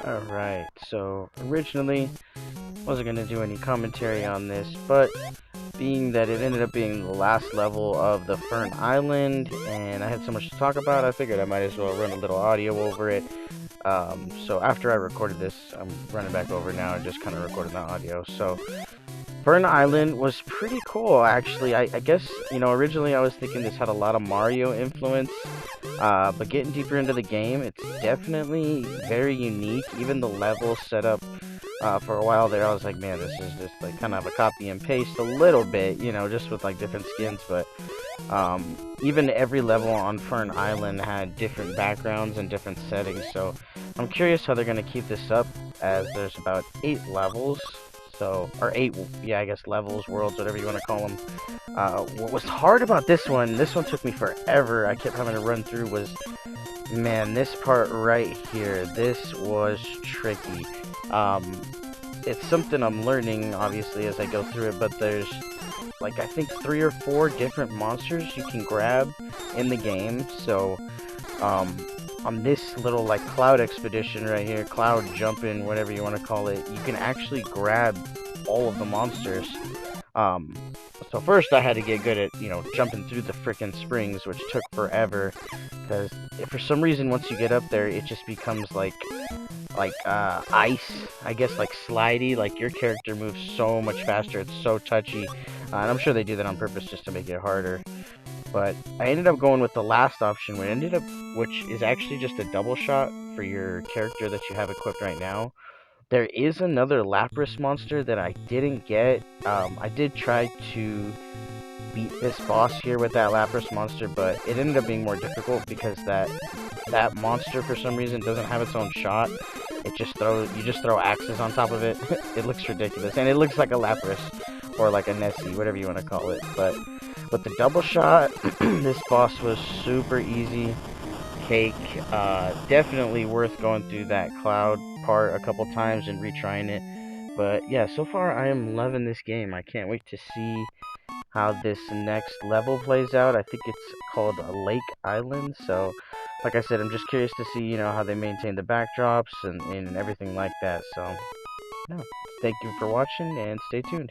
Alright, so originally wasn't gonna do any commentary on this, but being that it ended up being the last level of the Fern Island and I had so much to talk about, I figured I might as well run a little audio over it. So after I recorded this, I'm running back over now and just kind of recording the audio. So Fern Island was pretty cool, actually. I guess, originally I was thinking this had a lot of Mario influence, but getting deeper into the game, it's definitely very unique. Even the level setup, for a while there, I was like, man, this is just like kind of a copy and paste a little bit, just with like different skins, but even every level on Fern Island had different backgrounds and different settings, so I'm curious how they're going to keep this up, as there's about 8 levels. So, or 8, yeah, I guess levels, worlds, whatever you want to call them. What was hard about this one took me forever, I kept having to run through, was, man, this part right here, this was tricky. It's something I'm learning, obviously, as I go through it, but there's, like, I think 3 or 4 different monsters you can grab in the game, so, on this little, like, cloud expedition right here, cloud jumping, whatever you want to call it, you can actually grab all of the monsters. So first I had to get good at, jumping through the frickin' springs, which took forever, because for some reason once you get up there, it just becomes like ice, I guess, like slidey, like your character moves so much faster, it's so touchy, and I'm sure they do that on purpose just to make it harder. But I ended up going with the last option, which is actually just a double shot for your character that you have equipped right now. There is another Lapras monster that I didn't get. I did try to beat this boss here with that Lapras monster, but it ended up being more difficult because that monster for some reason doesn't have its own shot. You just throw axes on top of it. It looks ridiculous, and it looks like a Lapras or like a Nessie, whatever you want to call it. But with the double shot, this boss was super easy. Cake. Definitely worth going through that cloud part a couple times and retrying it. But yeah, so far I am loving this game. I can't wait to see how this next level plays out. I think it's called Lake Island. So, like I said, I'm just curious to see, how they maintain the backdrops and everything like that. So, yeah. Thank you for watching and stay tuned.